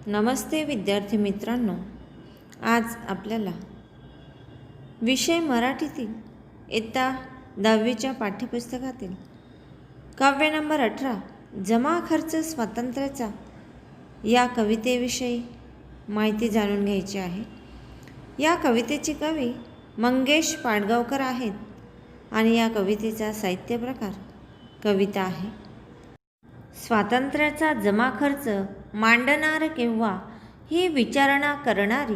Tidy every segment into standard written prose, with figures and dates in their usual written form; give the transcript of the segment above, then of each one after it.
नमस्ते विद्यार्थी मित्रांनो, आज आपल्याला विषय मराठीतील इयत्ता 10वीच्या पाठ्यपुस्तकातील काव्य नंबर 18 जमा खर्च स्वातंत्र्याचा या कवितेविषयी माहिती जाणून घ्यायची आहे. या कवितेचे कवी मंगेश पाडगावकर आहेत आणि या कवितेचा साहित्य प्रकार कविता आहे. स्वातंत्र्याचा जमा खर्च मांडणार केव्हा ही विचारणा करणारी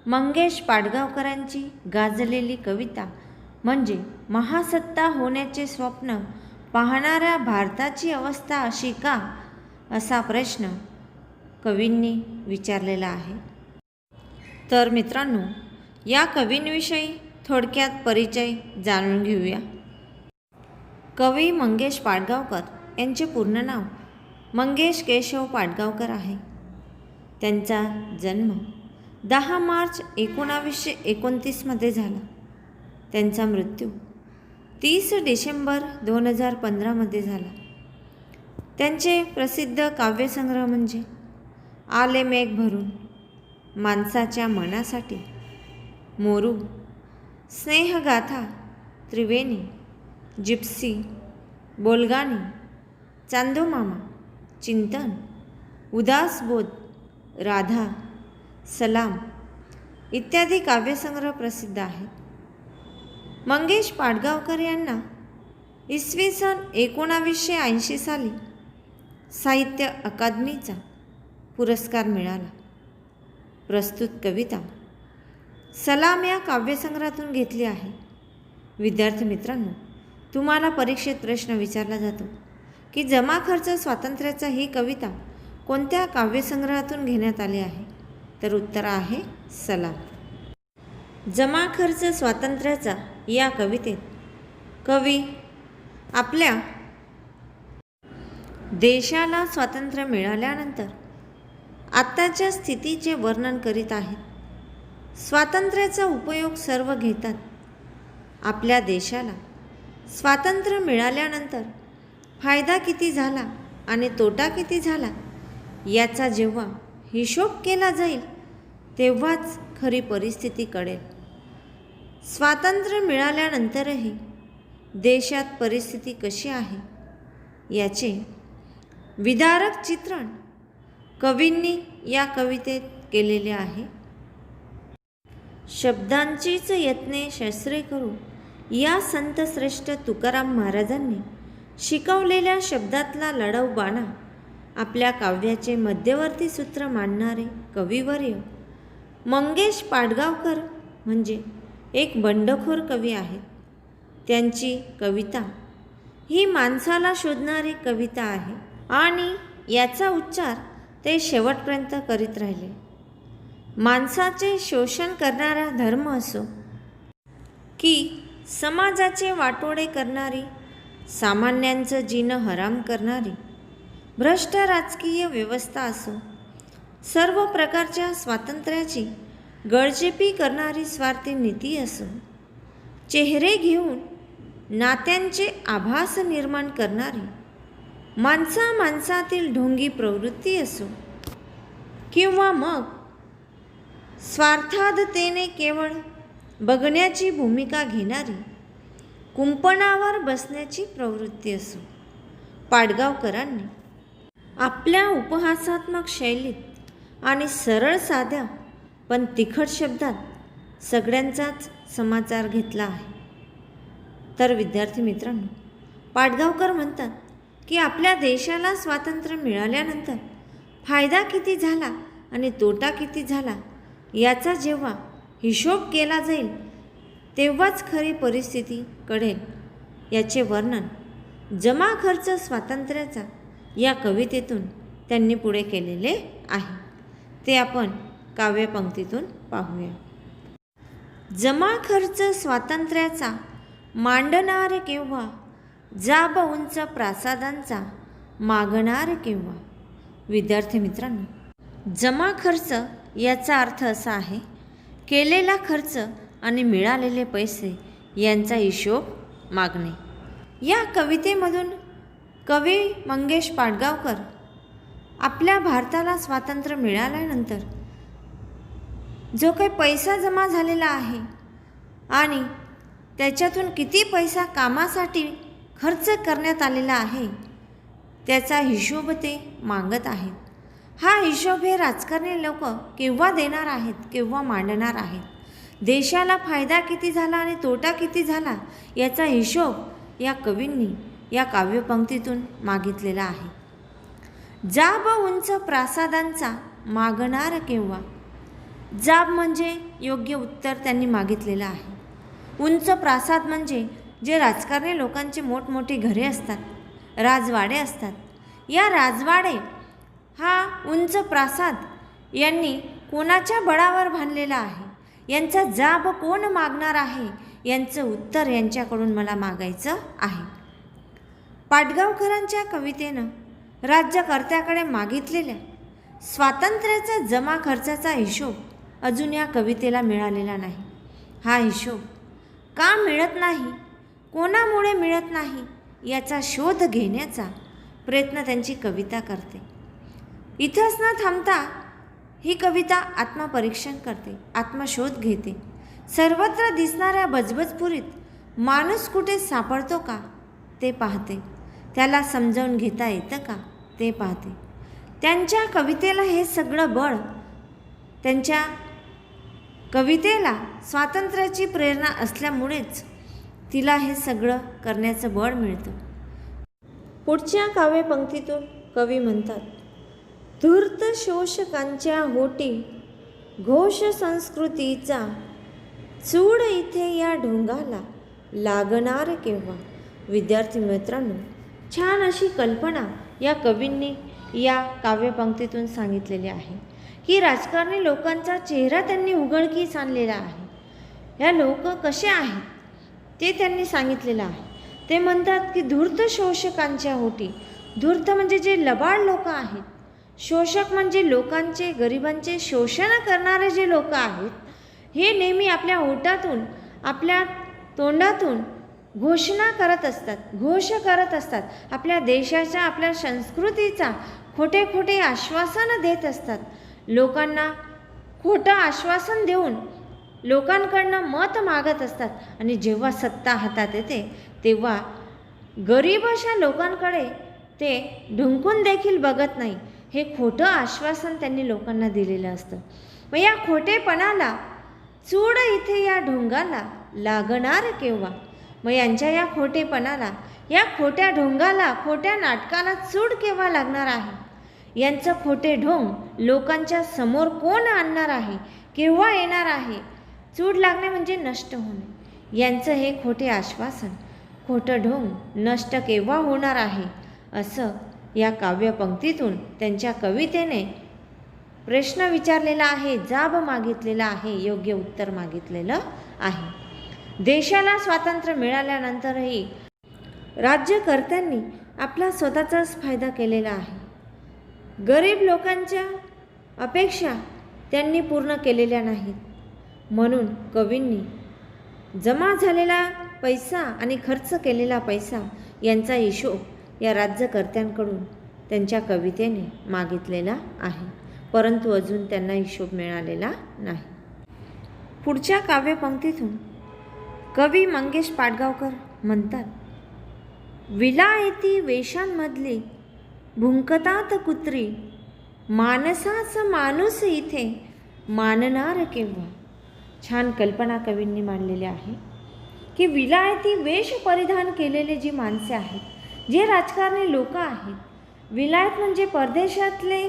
मंगेश पाडगावकरांची गाजलेली कविता म्हणजे महासत्ता होण्याचे स्वप्न पाहणाऱ्या भारताची अवस्था अशी का, असा प्रश्न कवींनी विचारलेला आहे. तर मित्रांनो, या कवींविषयी थोडक्यात परिचय जाणून घेऊया. कवी मंगेश पाडगावकर यांचे पूर्ण नाव मंगेश केशव पाडगावकर आहे. त्यांचा जन्म 10 मार्च 1929 झाला. त्यांचा मृत्यू 30 डिसेंबर 2015 झाला. त्यांचे प्रसिद्ध काव्यसंग्रह म्हणजे आले मेघ भरून, माणसाच्या मनासाठी, मोरू, स्नेहगाथा, त्रिवेणी, जिप्सी, बोलगाणी, चांदोमामा, चिंतन, उदासबोध, राधा, सलाम इत्यादी काव्यसंग्रह प्रसिद्ध आहेत. मंगेश पाडगावकर यांना इसवी सन 1980 साली साहित्य अकादमीचा पुरस्कार मिळाला. प्रस्तुत कविता सलाम या काव्यसंग्रहातून घेतली आहे. विद्यार्थी मित्रांनो, तुम्हाला परीक्षेत प्रश्न विचारला जातो की जमा खर्च स्वातंत्र्याचा ही कविता कोणत्या काव्यसंग्रहातून घेण्यात आली आहे? तर उत्तर आहे सलाम. जमा खर्च स्वातंत्र्याचा या कवितेत कवी आपल्या देशाला स्वातंत्र्य मिळाल्यानंतर आत्ताच्या स्थितीचे वर्णन करीत आहेत. स्वातंत्र्याचा उपयोग सर्व घेतात. आपल्या देशाला स्वातंत्र्य मिळाल्यानंतर फायदा किती झाला आणि तोटा किती झाला याचा जेव्हा हिशोब केला जाईल तेव्हाच खरी परिस्थिती कळेल. स्वातंत्र्य मिळाल्यानंतरही देशात परिस्थिती कशी आहे याचे विदारक चित्रण कवींनी या कवितेत केलेले आहे. शब्दांचीच यत्ने शस्त्रे करू या संतश्रेष्ठ तुकाराम महाराजांनी शिकवलेल्या शब्दातला लढाऊ बाणा आपल्या काव्याचे मध्यवर्ती सूत्र मांडणारे कविवर्य मंगेश पाडगावकर म्हणजे एक बंडखोर कवी आहेत. त्यांची कविता ही माणसाला शोधणारी कविता आहे आणि याचा उच्चार ते शेवटपर्यंत करीत राहिले. माणसाचे शोषण करणारा धर्म असो की समाजाचे वाटोळे करणारी, सामान्यांचं जीणं हराम करणारी भ्रष्ट राजकीय व्यवस्था असो, सर्व प्रकारच्या स्वातंत्र्याची गळचेपी करणारी स्वार्थी नीती असो, चेहरे घेऊन नात्यांचे आभास निर्माण करणारी माणसातील ढोंगी प्रवृत्ती असो किंवा मग स्वार्थाधतेने केवळ बघण्याची भूमिका घेणारी कुंपणावर बसण्याची प्रवृत्ती असो, पाडगावकरांनी आपल्या उपहासात्मक शैलीत आणि सरळ साध्या पण तिखट शब्दात सगळ्यांचाच समाचार घेतला आहे. तर विद्यार्थी मित्रांनो, पाडगावकर म्हणतात की आपल्या देशाला स्वातंत्र्य मिळाल्यानंतर फायदा किती झाला आणि तोटा किती झाला याचा जेव्हा हिशोब केला जाईल तेव्हाच खरी परिस्थिती कळेल. याचे वर्णन जमा खर्च स्वातंत्र्याचा या कवितेतून त्यांनी पुढे केलेले आहे. ते आपण काव्यपंक्तीतून पाहूया. जमा खर्च स्वातंत्र्याचा मांडणार केव्हा, जाब उंच प्रासादांचा मागणार केव्हा. विद्यार्थी मित्रांनो, जमा खर्च याचा अर्थ असा आहे केलेला खर्च आणि मिळालेले पैसे यांचा हिशोब मागणे. या कवितेमधून कवी मंगेश पाडगावकर आपल्या भारताला स्वातंत्र्य मिळाल्यानंतर जो काही पैसा जमा झालेला आहे आणि त्याच्यातून किती पैसा कामासाठी खर्च करण्यात आलेला आहे त्याचा हिशोब ते मागत आहेत. हा हिशोब हे राजकारणी लोक केव्हा देणार आहेत, केव्हा मांडणार आहेत. देशाला फायदा किती झाला आणि तोटा किती झाला याचा हिशोब या कवींनी या काव्यपंक्तीतून मागितलेला आहे. जाब उंच प्रासादांचा मागणार केव्हा. जाब म्हणजे योग्य उत्तर त्यांनी मागितलेलं आहे. उंच प्रासाद म्हणजे जे राजकारणी लोकांचे मोठमोठे घरे असतात, राजवाडे असतात. या राजवाडे हा उंच प्रासाद यांनी कोणाच्या बळावर बांधलेला आहे, यांचा जाब कोण मागणार आहे यांचं उत्तर यांच्याकडून मला मागायचं आहे. पाडगावकरांच्या कवितेनं राज्यकर्त्याकडे मागितलेल्या स्वातंत्र्याचा जमा खर्चाचा हिशोब अजून या कवितेला मिळालेला नाही. हा हिशोब का मिळत नाही, कोणामुळे मिळत नाही याचा शोध घेण्याचा प्रयत्न त्यांची कविता करते. इथंच न थांबता ही कविता आत्मपरीक्षण करते, आत्मशोध घेते. सर्वत्र दिसणाऱ्या बजबजपुरीत माणूस कुठे सापडतो का ते पाहते, त्याला समजावून घेता येतं का ते पाहते. त्यांच्या कवितेला हे सगळं बळ, त्यांच्या कवितेला स्वातंत्र्याची प्रेरणा असल्यामुळेच तिला हे सगळं करण्याचं बळ मिळतं. पुढच्या काव्यपंक्तीतून कवी म्हणतात, धूर्त शोषकांच्या होटी घोष संस्कृतीचा चूड इथे या ढोंगाला लागणार केव्हा. विद्यार्थी मित्रांनो, छान अशी कल्पना या कवींनी या काव्यपंक्तीतून सांगितलेली आहे की राजकारणी लोकांचा चेहरा त्यांनी उघडकीस आणलेला आहे. या लोक कसे आहेत ते त्यांनी सांगितलेलं आहे. ते म्हणतात की धूर्त शोषकांच्या होटी. धूर्त म्हणजे जे लबाड लोक आहेत, शोषक म्हणजे लोकांचे, गरिबांचे शोषण करणारे जे लोक आहेत, हे नेहमी आपल्या ओठातून, आपल्या तोंडातून घोषणा करत असतात, घोष करत असतात. आपल्या देशाच्या, आपल्या संस्कृतीचा खोटे खोटे आश्वासन देत असतात. लोकांना खोटं आश्वासन देऊन लोकांकडनं मत मागत असतात आणि जेव्हा सत्ता हातात येते तेव्हा गरीब अशा लोकांकडे ते ढुंकून देखील बघत नाही. हे खोटं आश्वासन त्यांनी लोकांना दिलेलं असतं. मग या खोटेपणाला चूड इथे या ढोंगाला लागणार केव्हा. मग यांच्या या खोटेपणाला, या खोट्या ढोंगाला, खोट्या नाटकाला चूड केव्हा लागणार आहे. यांचं खोटे ढोंग लोकांच्या समोर कोण आणणार आहे, केव्हा येणार आहे. चूड लागणे म्हणजे नष्ट होणे. यांचं हे खोटे आश्वासन, खोटं ढोंग नष्ट केव्हा होणार आहे असं या काव्यपंक्तीतून त्यांच्या कवितेने प्रश्न विचारलेला आहे, जाब मागितलेला आहे, योग्य उत्तर मागितलेलं आहे. देशाला स्वातंत्र्य मिळाल्यानंतरही राज्यकर्त्यांनी आपला स्वतःचाच फायदा केलेला आहे. गरीब लोकांच्या अपेक्षा त्यांनी पूर्ण केलेल्या नाहीत. म्हणून कवींनी जमा झालेला पैसा आणि खर्च केलेला पैसा यांचा हिशोब या राज्यकर्त्यांकडून त्यांच्या कवितेने मागितलेला आहे, परंतु अजून त्यांना हिशोब मिळालेला नाही. पुढच्या काव्यपंक्तीतून कवी मंगेश पाडगावकर म्हणतात, विलायती वेशांमधली भुंकतात कुत्री, माणसाच माणूस इथे मानणार केव्हा. छान कल्पना कवींनी मांडलेली आहे की विलायती वेश परिधान केलेले जी माणसे आहेत, जे राजकारणी लोक आहेत, विलायत म्हणजे परदेशातले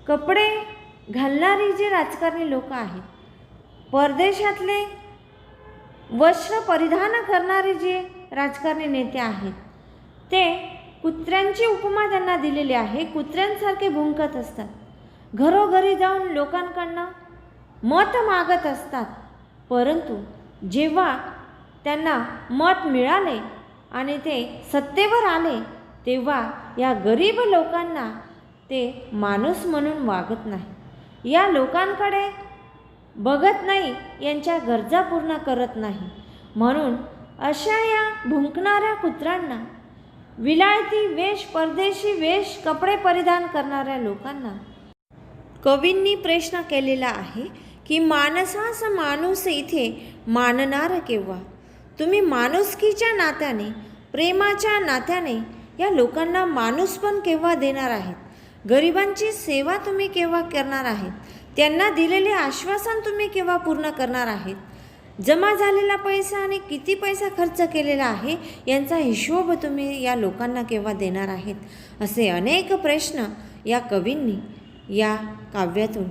कपडे घालणारी जे राजकारणी लोक आहेत, परदेशातले वस्त्र परिधान करणारे जे राजकारणी नेते आहेत, ते कुत्र्यांची उपमा त्यांना दिलेली आहे. कुत्र्यांसारखे भुंकत असतात, घरोघरी जाऊन लोकांकडनं मत मागत असतात. परंतु जेव्हा त्यांना मत मिळाले आणि ते सत्तेवर आले तेव्हा या गरीब लोकांना ते माणूस म्हणून वागत नाही, या लोकांकडे बघत नाही, यांच्या गरजा पूर्ण करत नाही. म्हणून अशा या भुंकणाऱ्या कुत्र्यांना विलायती वेश, परदेशी वेश, कपडे परिधान करणाऱ्या लोकांना कवींनी प्रश्न केलेला आहे की माणसास माणूस इथे मानणार केव्हा? तुम्ही माणुसकीच्या नात्याने, प्रेमाच्या नात्याने या लोकांना माणूसपण केव्हा देणार आहेत? गरिबांची सेवा तुम्ही केव्हा करणार आहेत? त्यांना दिलेले आश्वासन तुम्ही केव्हा पूर्ण करणार आहेत? जमा झालेला पैसा आणि किती पैसा खर्च केलेला आहे यांचा हिशोब तुम्ही या लोकांना केव्हा देणार आहेत? असे अनेक प्रश्न या कवींनी या काव्यातून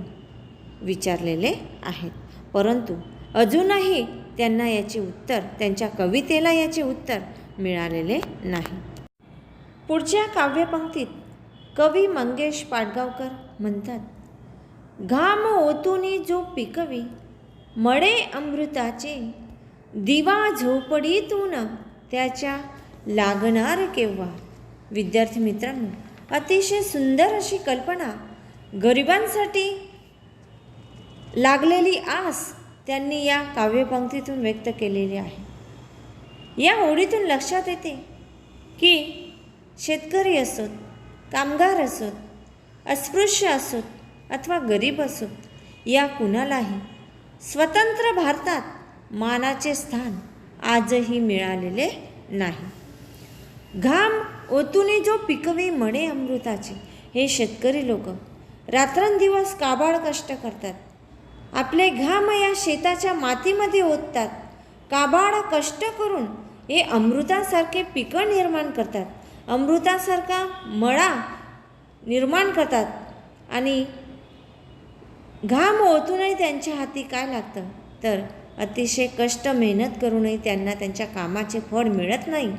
विचारलेले आहेत. परंतु अजूनही त्यांना याचे उत्तर, त्यांच्या कवितेला याचे उत्तर मिळालेले नाही. पुढच्या काव्यपंक्तीत कवी मंगेश पाडगावकर म्हणतात, घाम ओतूनी जो पिकवी मळे अमृताचे, दिवा झोपडीतून त्याच्या लागणार केव्हा. विद्यार्थी मित्रांनो, अतिशय सुंदर अशी कल्पना, गरिबांसाठी लागलेली आस त्यांनी या काव्यपंक्तीतून व्यक्त केलेली आहे. या ओळीतून लक्षात येते की शेतकरी असोत, कामगार असोत, अस्पृश्य असोत अथवा गरीब असोत, या कुणालाही स्वतंत्र भारतात मानाचे स्थान आजही मिळालेले नाही. घाम ओतूनी जो पिकवी मळे अमृताचे, हे शेतकरी लोक रात्रंदिवस काबाड कष्ट करतात. आपले घाम या शेताच्या मातीमध्ये ओततात. काबाड कष्ट करून हे अमृतासारखे पिकं निर्माण करतात, अमृतासारखा मळा निर्माण करतात. आणि घाम ओतूनही त्यांच्या हाती काय लागतं, तर अतिशय कष्ट मेहनत करूनही त्यांना त्यांच्या कामाचे फळ मिळत नाही.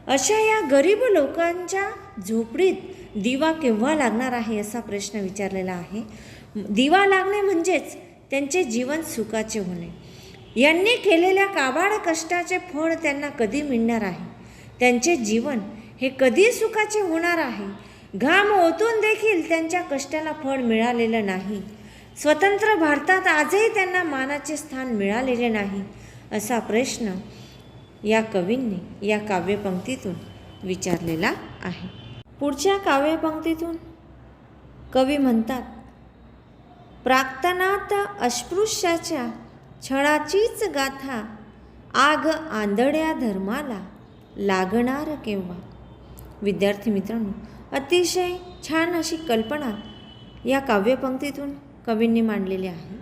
अशा या गरीब लोकांच्या झोपडीत दिवा केव्हा लागणार आहे असा प्रश्न विचारलेला आहे. दिवा लागणे म्हणजेच त्यांचे जीवन सुखाचे होणे. यांनी केलेल्या काबाड कष्टाचे फळ त्यांना कधी मिळणार आहे? त्यांचे जीवन हे कधी सुखाचे होणार आहे? घाम ओतून देखील त्यांच्या कष्टाला फळ मिळालेलं नाही. स्वतंत्र भारतात आजही त्यांना मानाचे स्थान मिळालेले नाही असा प्रश्न या कवींनी या काव्यपंक्तीतून विचारलेला आहे. पुढच्या काव्यपंक्तीतून कवी म्हणतात, प्राक्तनात अस्पृश्याच्या छळाचीच गाथा, आग आंधळ्या धर्माला लागणार केव्हा. विद्यार्थी मित्रांनो, अतिशय छान अशी कल्पना या काव्यपंक्तीतून कवींनी मांडलेली आहे.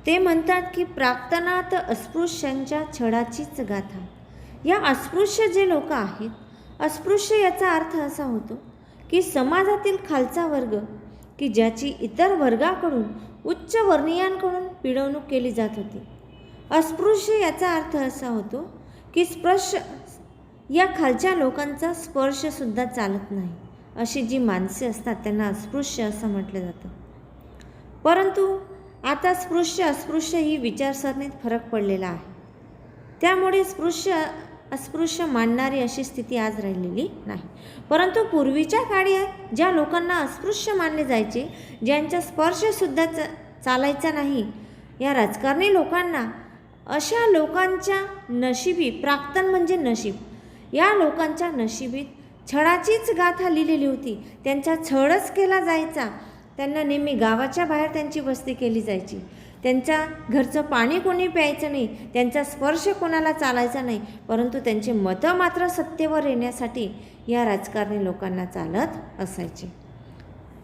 ते म्हणतात की प्राक्तनात अस्पृश्यांच्या छळाचीच गाथा. या अस्पृश्य जे लोक आहेत, अस्पृश्य याचा अर्थ असा होतो की समाजातील खालचा वर्ग की ज्याची इतर वर्गाकडून, उच्च वर्णीयांकडून पिळवणूक केली जात होती. अस्पृश्य याचा अर्थ असा होतो की स्पर्श, या खालच्या लोकांचा स्पर्शसुद्धा चालत नाही, अशी जी माणसे असतात त्यांना अस्पृश्य असं म्हटलं जातं. परंतु आता स्पृश्य अस्पृश्य ही विचारसरणीत फरक पडलेला आहे. त्यामुळे अस्पृश्य मानणारी अशी स्थिती आज राहिलेली नाही. परंतु पूर्वीच्या काळी ज्या लोकांना अस्पृश्य मानले जायचे, ज्यांचा स्पर्शसुद्धा चालायचा नाही, या राजकारणी लोकांना, अशा लोकांच्या नशिबी, प्राक्तन म्हणजे नशीब, या लोकांच्या नशिबीत छळाचीच गाथा लिहिलेली होती. त्यांचा छळच केला जायचा. त्यांना नेहमी गावाच्या बाहेर त्यांची वस्ती केली जायची. त्यांच्या घरचं पाणी कोणी प्यायचं नाही, त्यांचा स्पर्श कोणाला चालायचा नाही. परंतु त्यांचे मतं मात्र सत्तेवर येण्यासाठी या राजकारणी लोकांना चालत असायचे.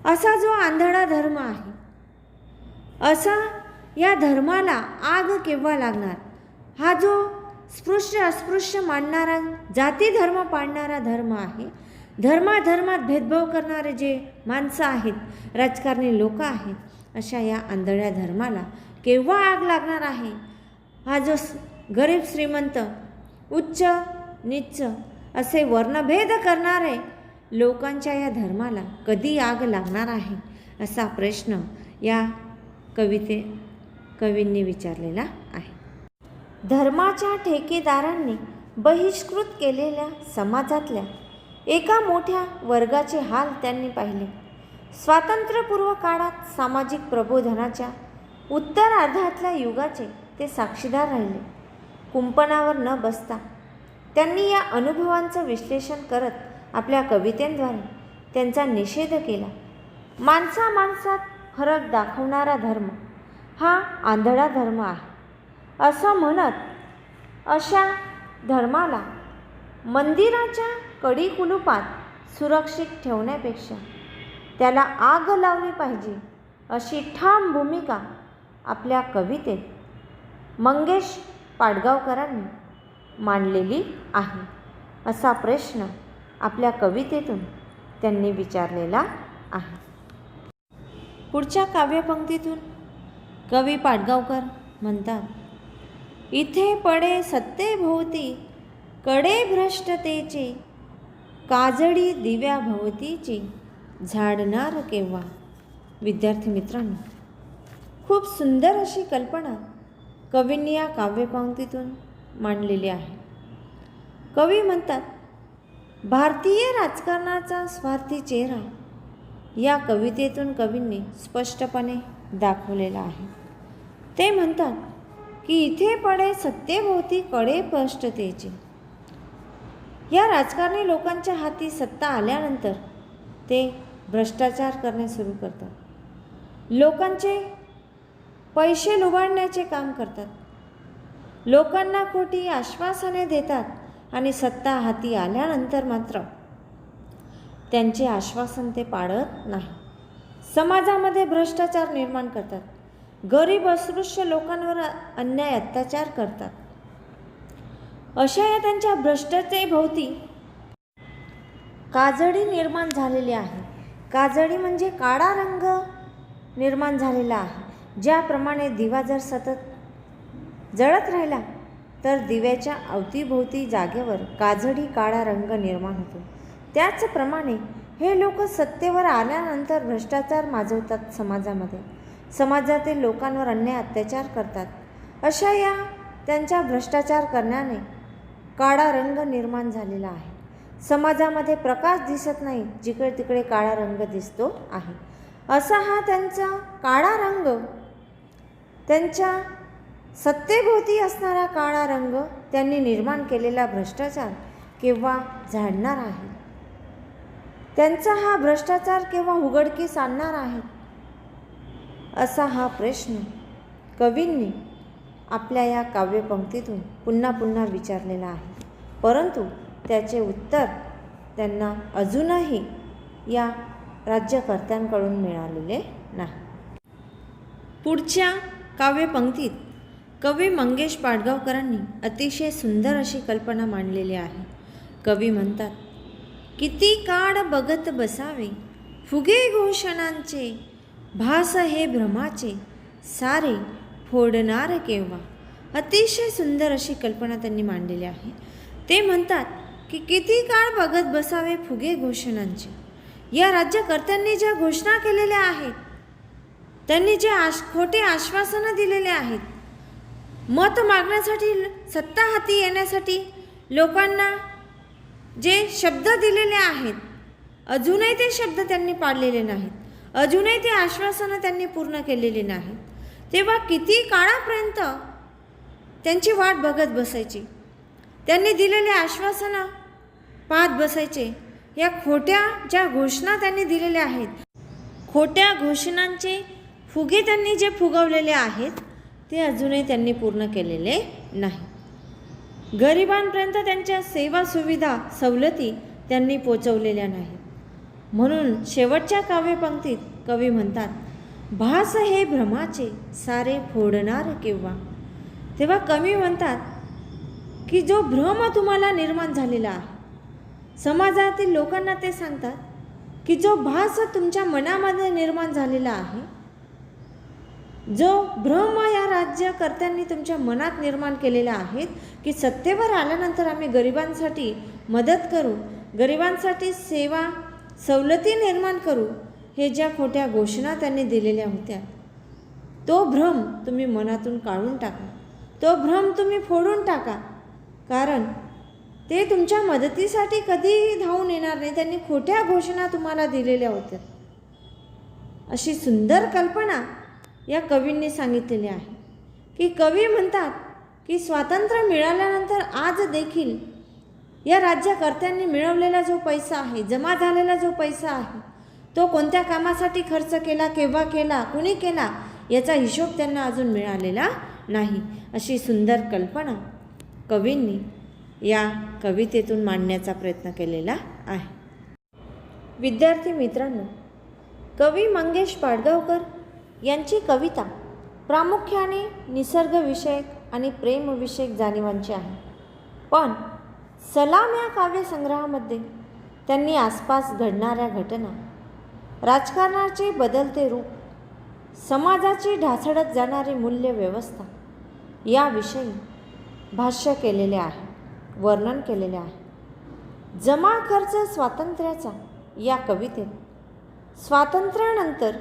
असा जो आंधळा धर्म आहे, असा या धर्माला आग केव्हा लागणार? हा जो स्पृश्य अस्पृश्य मानणारा, जाती धर्म पाडणारा धर्म आहे, धर्मात भेदभाव करणारे जे माणसं आहेत, राजकारणी लोक आहेत, अशा या आंधळ्या धर्माला केव्हा आग लागणार आहे? हा जो गरीब श्रीमंत, उच्च नीच असे वर्णभेद करणारे लोकांच्या या धर्माला कधी आग लागणार आहे असा प्रश्न या कवींनी विचारलेला आहे. धर्माच्या ठेकेदारांनी बहिष्कृत केलेल्या समाजातल्या एका मोठ्या वर्गाचे हाल त्यांनी पाहिले. स्वातंत्र्यपूर्व काळात सामाजिक प्रबोधनाच्या उत्तरार्धातल्या युगाचे ते साक्षीदार राहिले. कुंपणावर न बसता त्यांनी या अनुभवांचं विश्लेषण करत आपल्या कवितेद्वारे त्यांचा निषेध केला. माणसात फरक दाखवणारा धर्म हा आंधळा धर्म आहे असं म्हणत अशा धर्माला मंदिराच्या कडी कुलुपात सुरक्षित ठेवण्यापेक्षा त्याला आग लावली पाहिजे अशी ठाम भूमिका आपल्या कवितेत मंगेश पाडगावकरांनी मांडलेली आहे. असा प्रश्न आपल्या कवितेतून त्यांनी विचारलेला आहे. पुढच्या काव्यपंक्तीतून कवी पाडगावकर म्हणतात, इथे पडे सत्तेभोवती कडे भ्रष्टतेचे, काजळी दिव्या भोवतीची झाडणार केव्हा. विद्यार्थी मित्रांनो, खूप सुंदर अशी कल्पना कवींनी या काव्यपंक्तीतून मांडलेली आहे. कवी म्हणतात, भारतीय राजकारणाचा स्वार्थी चेहरा या कवितेतून कवींनी स्पष्टपणे दाखवलेला आहे. ते म्हणतात की इथे पडे सत्तेभोवती कडे भ्रष्टतेचे. या राजकारणी लोकांच्या हाती सत्ता आल्यानंतर ते भ्रष्टाचार करणे सुरू करतात. लोकांचे पैसे लुबाडण्याचे काम करतात. लोकांना खोटी आश्वासने देतात आणि सत्ता हाती आल्यानंतर मात्र त्यांचे आश्वासन ते पाळत नाही. समाजामध्ये भ्रष्टाचार निर्माण करतात. गरीब अस्पृश्य लोकांवर अन्याय अत्याचार करतात. अशा या त्यांच्या भ्रष्टतेभोवती काजळी निर्माण झालेली आहे. काजळी म्हणजे काळा रंग निर्माण झालेला आहे. ज्याप्रमाणे दिवा जर सतत जळत राहिला तर दिव्याच्या अवतीभोवती जागेवर काजळी काळा रंग निर्माण होतो. त्याचप्रमाणे हे लोक सत्तेवर आल्यानंतर भ्रष्टाचार माजवतात. समाजातील लोकांवर अन्याय अत्याचार करतात. अशा या त्यांच्या भ्रष्टाचार करण्याने काळा रंग निर्माण झालेला आहे. समाजामध्ये प्रकाश दिसत नाही, जिकडे तिकडे काळा रंग दिसतो आहे. असा हा त्यांचा काळा रंग, त्यांच्या सत्तेभोवती असणारा काळा रंग, त्यांनी निर्माण केलेला भ्रष्टाचार केव्हा झाडणार आहे. त्यांचा हा भ्रष्टाचार केव्हा उघडकीस आणणार आहे, असा हा प्रश्न कवींनी आपल्या या काव्यपंक्तीतून पुन्हा पुन्हा विचारलेला आहे. परंतु त्याचे उत्तर त्यांना अजूनही या राज्यकर्त्यांकडून मिळालेले नाही. पुढच्या काव्यपंक्तीत कवी मंगेश पाडगावकरांनी अतिशय सुंदर अशी कल्पना मांडलेली आहे. कवी म्हणतात, किती काळ बघत बसावे फुगे घोषणांचे, भास हे भ्रमाचे सारे फोडणार केव्हा. अतिशय सुंदर अशी कल्पना त्यांनी मांडलेली आहे. ते म्हणतात की किती काळ बघत बसावे फुगे घोषणांचे. या राज्यकर्त्यांनी ज्या घोषणा केलेल्या आहेत, त्यांनी जे खोटे आश्वासनं दिलेले आहेत, मत मागण्यासाठी, सत्ता हाती येण्यासाठी लोकांना जे शब्द दिलेले आहेत, अजूनही ते शब्द त्यांनी पाळलेले नाहीत. अजूनही ते आश्वासनं त्यांनी पूर्ण केलेली नाहीत. तेव्हा किती काळापर्यंत त्यांची वाट बघत बसायची, त्यांनी दिलेले आश्वासनं पाहत बसायचे. या खोट्या ज्या घोषणा त्यांनी दिलेल्या आहेत, खोट्या घोषणांचे फुगे त्यांनी जे फुगवलेले आहेत ते अजूनही त्यांनी पूर्ण केलेले नाही. गरिबांपर्यंत त्यांच्या सेवा सुविधा सवलती त्यांनी पोचवलेल्या नाहीत. म्हणून शेवटच्या काव्यपंक्तीत कवी म्हणतात, भास हे भ्रमाचे सारे फोडणार केव्हा. तेव्हा कवी म्हणतात की जो भ्रम तुम्हाला निर्माण झालेला आहे, समाजातील लोकांना ते सांगतात की जो भास तुमच्या मनामध्ये निर्माण झालेला आहे, जो भ्रम या राज्यकर्त्यांनी तुमच्या मनात निर्माण केलेला आहे की सत्तेवर आल्यानंतर आम्ही गरिबांसाठी मदत करू, गरिबांसाठी सेवा सवलती निर्माण करू, हे ज्या खोट्या घोषणा त्यांनी दिलेल्या होत्या, तो भ्रम तुम्ही मनातून काढून टाका, तो भ्रम तुम्ही फोडून टाका. कारण ते तुमच्या मदतीसाठी कधीही धावून येणार नाही. त्यांनी खोट्या घोषणा तुम्हाला दिलेल्या होत्या. अशी सुंदर कल्पना या कवींनी सांगितलेली आहे की कवी म्हणतात की स्वातंत्र्य मिळाल्यानंतर आज देखील या राज्यकर्त्यांनी मिळवलेला जो पैसा आहे, जमा झालेला जो पैसा आहे, तो कोणत्या कामासाठी खर्च केला, केव्हा केला, कुणी केला, याचा हिशोब त्यांना अजून मिळालेला नाही. अशी सुंदर कल्पना कवींनी या कवितेतून मांडण्याचा प्रयत्न केलेला आहे. विद्यार्थी मित्रांनो, कवी मंगेश पाडगावकर यांची कविता प्रामुख्याने निसर्गविषयक आणि प्रेमविषयक जाणीवांची आहे. पण सलाम या काव्यसंग्रहामध्ये त्यांनी आसपास घडणाऱ्या घटना, राजकारणाचे बदलते रूप, समाजाची ढासळत जाणारी मूल्यव्यवस्था याविषयी भाष्य केलेले आहे, वर्णन केलेले आहे. जमा खर्च स्वातंत्र्याचा या कवितेत स्वातंत्र्यानंतर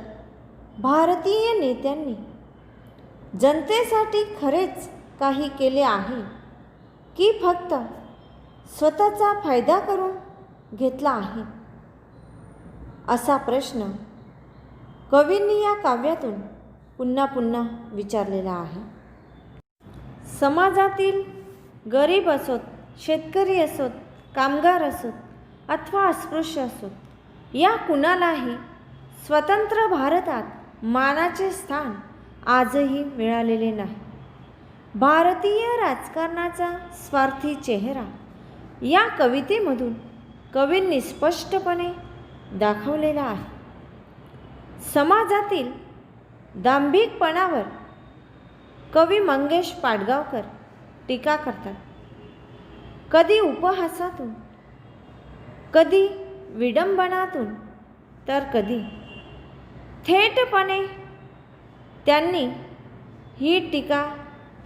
भारतीय नेत्यांनी जनतेसाठी खरेच काही केले आहे की फक्त स्वतःचा फायदा करून घेतला आहे, असा प्रश्न कवींनी या काव्यातून पुन्हा पुन्हा विचारलेला आहे. समाजातील गरीब असोत, शेतकरी असोत, कामगार असोत अथवा अस्पृश्य असोत, या कुणालाही स्वतंत्र भारतात मानाचे स्थान आजही मिळालेले नाही. भारतीय राजकारणाचा स्वार्थी चेहरा या कवितेमधून कवींनी स्पष्टपणे दाखवलेला आहे. समाजातील दांभिकपणावर कवी मंगेश पाडगावकर टीका करतात. कधी उपहासातून, कधी विडंबनातून, तर कधी थेटपणे त्यांनी ही टीका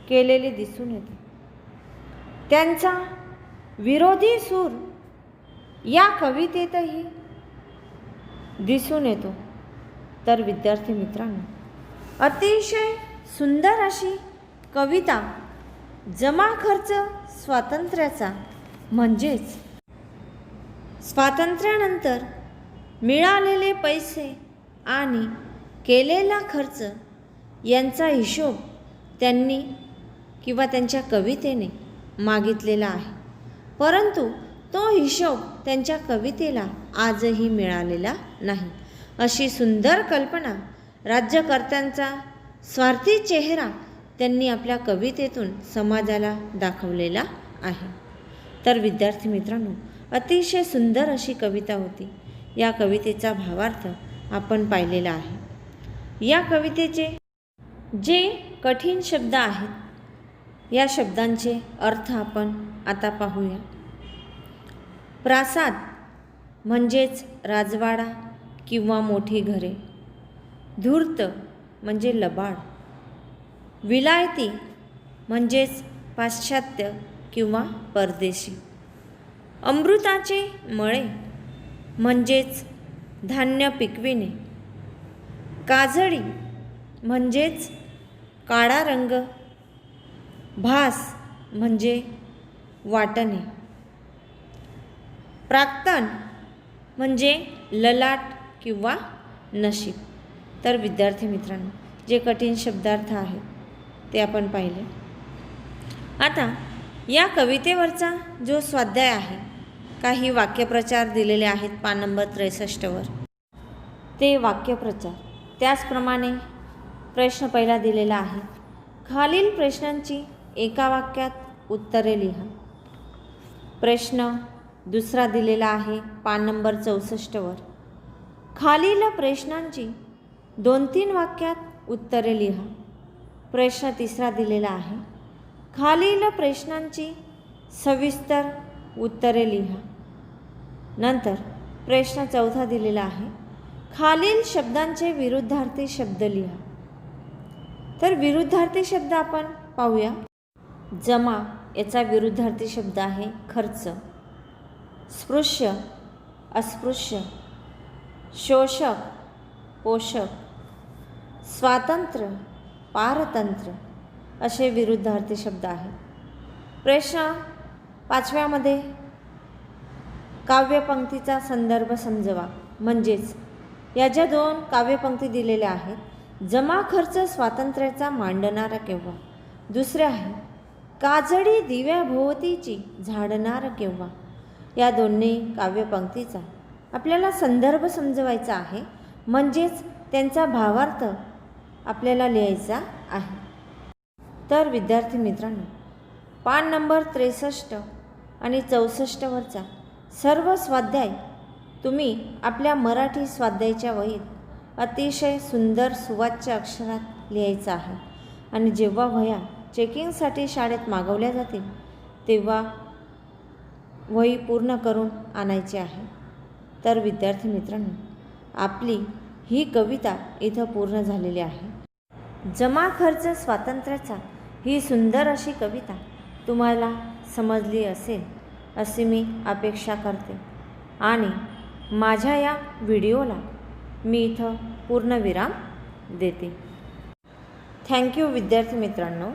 केलेली दिसून येते. त्यांचा विरोधी सूर या कवितेतही दिसून येतो. तर विद्यार्थी मित्रांनो, अतिशय सुंदर अशी कविता जमा खर्च स्वातंत्र्याचा, म्हणजेच स्वातंत्र्यानंतर मिळालेले पैसे आणि केलेला खर्च यांचा हिशोब त्यांनी किंवा त्यांच्या कवितेने मागितलेला आहे. परंतु तो हिशोब त्यांच्या कवितेला आजही मिळालेला नाही. अशी सुंदर कल्पना, राज्यकर्त्यांचा स्वार्थी चेहरा त्यांनी आपल्या कवितेतून समाजाला दाखवलेला आहे. तर विद्यार्थी मित्रांनो, अतिशय सुंदर अशी कविता होती. या कवितेचा भावार्थ आपण पाहिलेला आहे. या कवितेचे जे कठीण शब्द आहेत, या शब्दांचे अर्थ आपण आता पाहूया. प्रासाद म्हणजेच राजवाडा किंवा मोठी घरे, धूर्त म्हणजे लबाड, विलायती म्हणजेच पाश्चात्य किंवा परदेशी, अमृताचे मळे म्हणजेच धान्य पिकविणे, काजळी म्हणजेच काळा रंग, भास म्हणजे वाटणे, प्राक्तन म्हणजे ललाट किंवा नशीब. तर विद्यार्थी मित्रांनो, जे कठीण शब्दार्थ आहेत ते आपण पाहिले. आता या कवितेवरचा जो स्वाध्याय आहे, काही वाक्यप्रचार दिलेले आहेत पान नंबर 63वर. ते वाक्यप्रचार, त्याचप्रमाणे प्रश्न पहिला दिलेला आहे. खालील प्रश्नांची एका वाक्यात उत्तरे लिहा. प्रश्न दुसरा दिलेला आहे पान नंबर 64वर. खालील प्रश्नांची 2-3 वाक्यात उत्तरे लिहा. प्रश्न तिसरा दिलेला आहे. खालील प्रश्नांची सविस्तर उत्तरे लिहा. नंतर प्रश्न चौथा दिलेला आहे. खालील शब्दांचे विरुद्धार्थी शब्द लिहा. तर विरुद्धार्थी शब्द आपण पाहूया. जमा याचा विरुद्धार्थी शब्द आहे खर्च, स्पृश्य अस्पृश्य, शोषक पोषक, स्वातंत्र्य पारतंत्र्य असे विरुद्धार्थी शब्द आहेत. प्रश्न 5व्यामध्ये काव्यपंक्तीचा संदर्भ समजवा, म्हणजेच या ज्या 2 काव्यपंक्ती दिलेल्या आहेत, जमा खर्च स्वातंत्र्याचा मांडणारा केव्हा, दुसरे आहे काजळी दिव्याभोवतीची झाडणार केव्हा, या दोन्ही काव्यपंक्तीचा आपल्याला संदर्भ समजवायचा आहे, म्हणजेच त्यांचा भावार्थ आपल्याला लिहायचा आहे. तर विद्यार्थी मित्रांनो, पान नंबर 63 आणि 64वरचा सर्व स्वाध्याय तुम्ही आपल्या मराठी स्वाध्यायाच्या वहीत अतिशय सुंदर सुवाच्य अक्षरात लिहायचा आहे. आणि जेव्हा वह्या चेकिंगसाठी शाळेत मागवल्या जातील तेव्हा वही पूर्ण करून आणायची आहे. तर विद्यार्थी मित्रांनो, आपली ही कविता इथं पूर्ण झालेली आहे. जमा खर्च स्वातंत्र्याचा ही सुंदर अशी कविता तुम्हाला समजली असेल अशी मी अपेक्षा करते आणि माझ्या या व्हिडिओला मी इथं पूर्णविराम देते. थँक्यू विद्यार्थी मित्रांनो.